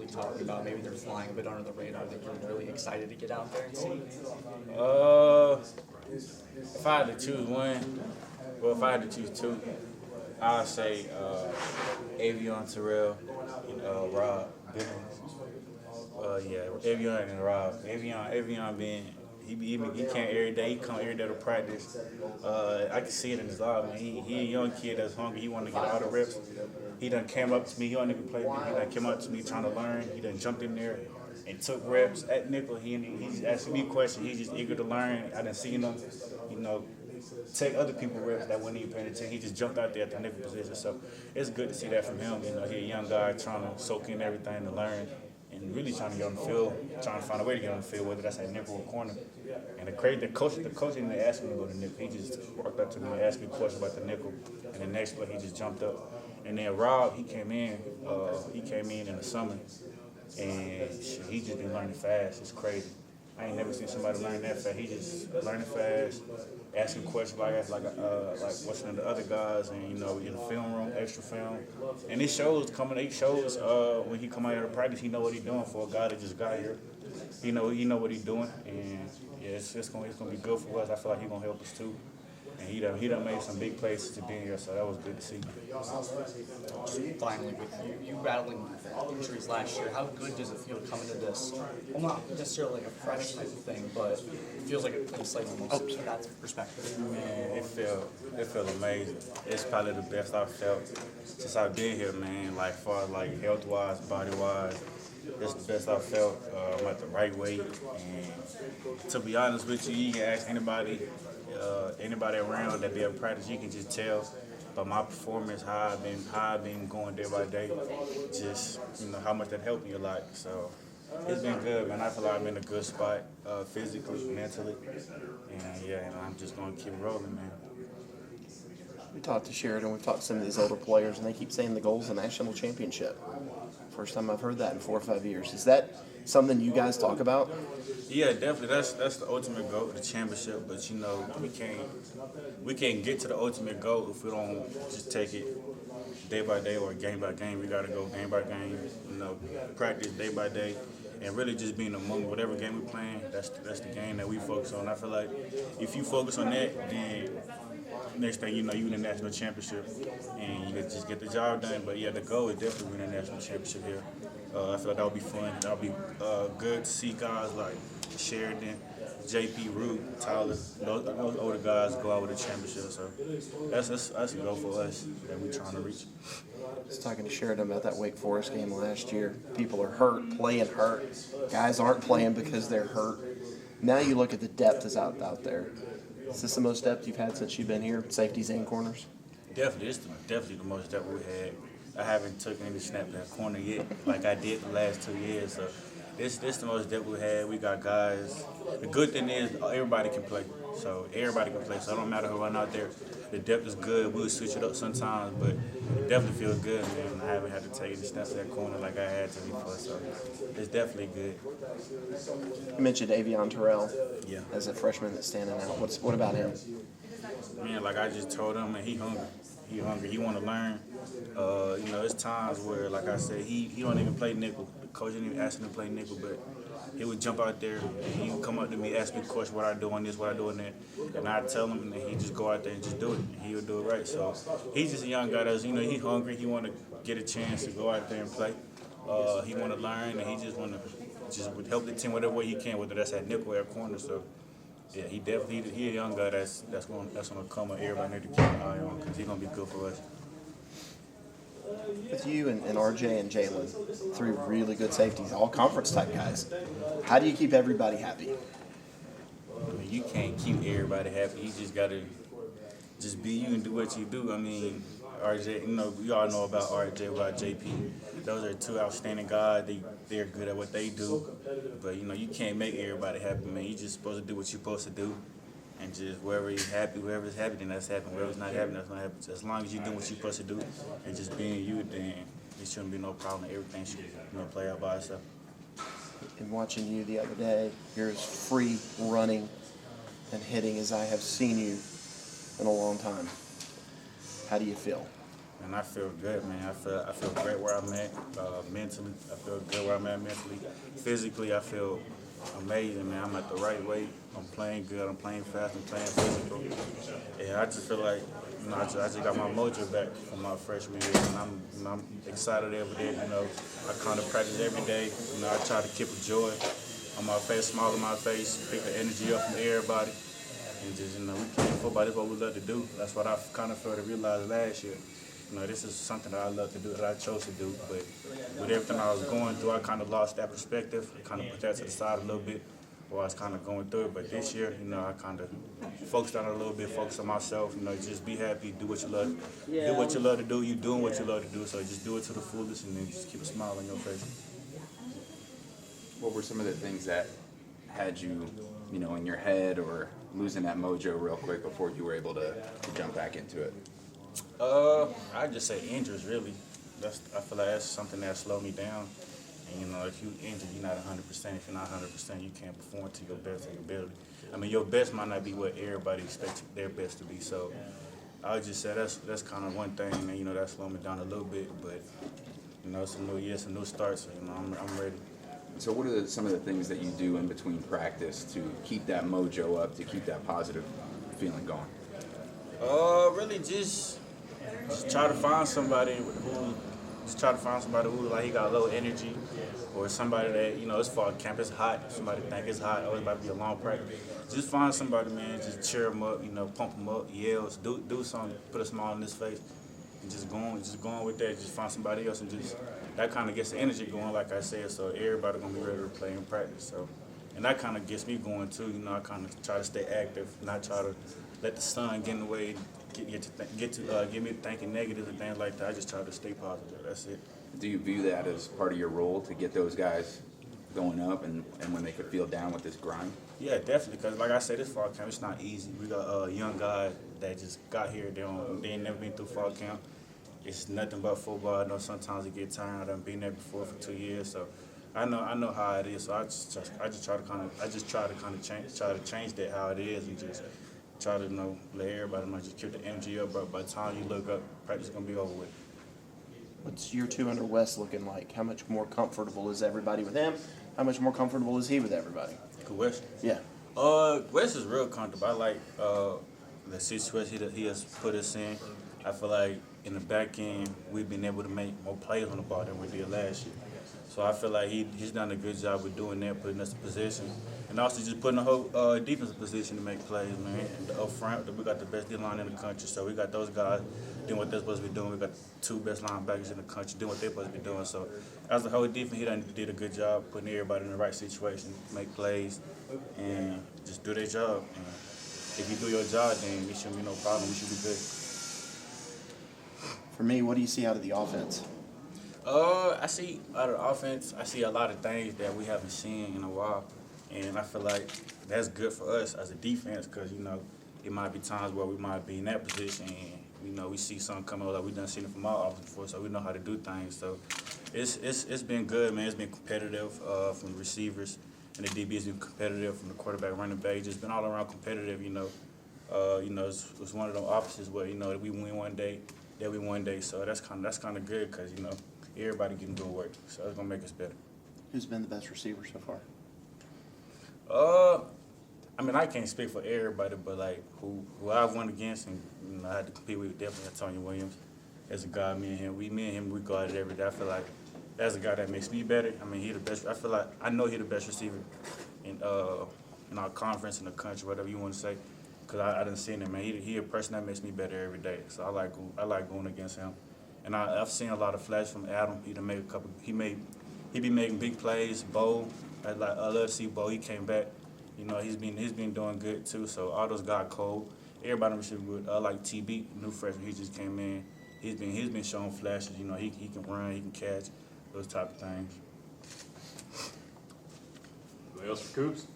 publicly talking about maybe they're flying a bit under the radar that you're really excited to get out there and see? If I had to choose one, well, if I had to choose two, I'd say Avion Terrell and Rob Bivens. Avion and Rob. Avion being he came every day. He come every day to practice. I can see it in his eye, man. He a young kid that's hungry. He want to get all the reps. He done came up to me. He don't even play me. He done came up to me trying to learn. He done jumped in there and took reps at nickel. He's asking me questions. He's just eager to learn. I done seen him, take other people reps that wasn't even paying attention. He just jumped out there at the nickel position. So it's good to see that from him. He's a young guy trying to soak in everything to learn and really trying to get on the field, trying to find a way to get on the field, whether that's at nickel or corner. And the coach didn't ask me to go to nickel. He just walked up to me and asked me questions about the nickel. And the next play, he just jumped up. And then Rob, he came in in the summer, and he just been learning fast. It's crazy. I ain't never seen somebody learn that fast. He just learning fast, asking questions like watching the other guys, and in the film room, extra film. And it shows when he come out here to practice, he know what he's doing for a guy that just got here. He know what he's doing, and yeah, it's gonna be good for us. I feel like he's gonna help us too. And he done made some big plays to be here, so that was good to see. Finally, with you battling injuries last year, how good does it feel to come into this? Well, not necessarily like a fresh type of thing, but it feels like a clean slate almost from that perspective. Man, it felt amazing. It's probably the best I've felt since I've been here, man. Like far as health-wise, body-wise, it's the best I've felt. I'm at the right weight, and to be honest with you, you can ask anybody around that be at practice, you can just tell by my performance how I've been going day by day, just how much that helped me a lot. So it's been good, man. I feel like I'm in a good spot, physically, mentally, and I'm just gonna keep rolling, man. We talked to Sheridan, we've talked to some of these older players, and they keep saying the goal is a national championship. First time I've heard that in 4 or 5 years. Is that something you guys talk about? Yeah, definitely. That's the ultimate goal, the championship. But we can't get to the ultimate goal if we don't just take it day by day or game by game. We gotta go game by game. Practice day by day, and really just being among whatever game we're playing. That's the game that we focus on. I feel like if you focus on that, then next thing you know, you win the national championship, and you just get the job done. But yeah, the goal is definitely win the national championship here. I feel like that would be fun. That would be good to see guys like Sheridan, JP, Root, Tyler, those older guys go out with a championship. So that's a goal for us that we're trying to reach. I was talking to Sheridan about that Wake Forest game last year. People are hurt, playing hurt. Guys aren't playing because they're hurt. Now you look at the depth that's out there. Is this the most depth you've had since you've been here, safeties and corners? Definitely. It's definitely the most depth we had. I haven't taken any snap at corner yet, like I did the last 2 years. So this the most depth we had. We got guys. The good thing is everybody can play. So everybody can play. So it don't matter who run out there. The depth is good. We'll switch it up sometimes, but it definitely feels good, man. I haven't had to take any snaps at corner like I had to before. So it's definitely good. You mentioned Avion Terrell Yeah. as a freshman that's standing out. What about him? Man, like I just told him, man, he hungry. He hungry. He want to learn. It's times where, like I said, he don't even play nickel. The coach didn't even ask him to play nickel, but he would jump out there and he would come up to me, ask me questions, what I do on this, what I do on that, and I'd tell him, and then he'd just go out there and just do it, and he would do it right. So he's just a young guy that's, he's hungry. He want to get a chance to go out there and play. He want to learn, and he just want to help the team whatever way he can, whether that's at nickel or at corner. So. Yeah, he a young guy that's gonna come and everybody need to keep an eye on because he's gonna be good for us. With you and RJ and Jalen, 3 really good safeties, all conference type guys. How do you keep everybody happy? I mean, you can't keep everybody happy. You just gotta just be you and do what you do. I mean, RJ, we all know about RJ, about JP. Those are 2 outstanding guys. They're good at what they do. But, you can't make everybody happy, man. You just supposed to do what you're supposed to do. And just whoever's happy, then that's happy. Whoever's not happy, that's not happy. So as long as you're doing what you're supposed to do and just being you, then it shouldn't be no problem. Everything should play out by itself. In watching you the other day, you're as free running and hitting as I have seen you in a long time. How do you feel? and I feel good, man. I feel great where I'm at mentally. I feel good where I'm at mentally. Physically, I feel amazing, man. I'm at the right weight. I'm playing good. I'm playing fast. I'm playing physical. And I just feel like, I just got my mojo back from my freshman year, and I'm excited every day. I kind of practice every day. I try to keep a joy on my face, smile on my face, pick the energy up from everybody. And just, we playing football, that's what we love to do. That's what I kind of failed to realize last year. This is something that I love to do, that I chose to do. But with everything I was going through, I kind of lost that perspective. I kind of put that to the side a little bit while I was kind of going through it. But this year, I kind of focused on it a little bit, focused on myself. Just be happy, do what you love. Do what you love to do. You doing what you love to do. So just do it to the fullest, and then just keep a smile on your face. What were some of the things that had you, in your head or losing that mojo real quick before you were able to jump back into it? I'd just say injuries, really. I feel like that's something that slowed me down. And, if you injured, you're not 100%. If you're not 100%, you can't perform to your best of your ability. Your best might not be what everybody expects their best to be. So I would just say that's kind of one thing, and, that slowed me down a little bit. But, it's a new year, it's a new start, so, I'm ready. So what are some of the things that you do in between practice to keep that mojo up, to keep that positive feeling going? Really just try to find somebody who like he got low energy, or somebody that it's fall camp, it's hot. Somebody think it's hot, or it might be a long practice. Just find somebody, man. Just cheer them up, pump them up, yells, do something, put a smile on his face, and just going with that. Just find somebody else, and just that kind of gets the energy going, like I said. So everybody gonna be ready to play in practice. So, and that kind of gets me going too. I kind of try to stay active, not try to let the sun get in the way. Get me thinking negative and things like that. I just try to stay positive. That's it. Do you view that as part of your role to get those guys going up and when they could feel down with this grind? Yeah, definitely. Because like I said, this fall camp, it's not easy. We got young guys that just got here. They ain't never been through fall camp. It's nothing but football. I know sometimes it get tired. I've been there before for 2 years, so I know how it is. So I just try to change that how it is, and just try to let everybody know, just keep the energy up, bro. By the time you look up, practice is gonna be over with. What's year 2 under Wes looking like? How much more comfortable is everybody with him? How much more comfortable is he with everybody? Wes? Yeah. Wes is real comfortable. I like the situation he has put us in. I feel like in the back end, we've been able to make more plays on the ball than we did last year. So I feel like he's done a good job with doing that, putting us in position. And also just putting the whole defensive position to make plays, man. And up front, we got the best D-line in the country, so we got those guys doing what they're supposed to be doing. We got 2 best linebackers in the country doing what they're supposed to be doing. So as a whole defense, he did a good job putting everybody in the right situation, make plays, and just do their job. And if you do your job, then it shouldn't be no problem. We should be good. For me, what do you see out of the offense? I see out of the offense, I see a lot of things that we haven't seen in a while. And I feel like that's good for us as a defense because, it might be times where we might be in that position and, we see something coming up like we done seen it from our offense before, so we know how to do things. So it's been good, man. It's been competitive from the receivers, and the DB has been competitive from the quarterback, running back. It's just been all around competitive, It's one of those opposites where, we win one day, then we win one day. So that's kind of good because, everybody getting good work. So it's going to make us better. Who's been the best receiver so far? I can't speak for everybody, but like who I've won against and I had to compete with, definitely Tony Williams. As a guy, me and him, we go at it every day. I feel like that's a guy that makes me better. He the best. I feel like I know he the best receiver in our conference, in the country, whatever you want to say. Cause I done seen him, man. He a person that makes me better every day. So I like going against him. And I've seen a lot of flash from Adam. He done made a couple. He be making big plays. Bo, I love to see Bo. He came back. He's been doing good too. So all those guys cold. Everybody receiving good. Like TB, new freshman. He just came in. He's been showing flashes. He can run. He can catch. Those type of things. Anybody else for Coops?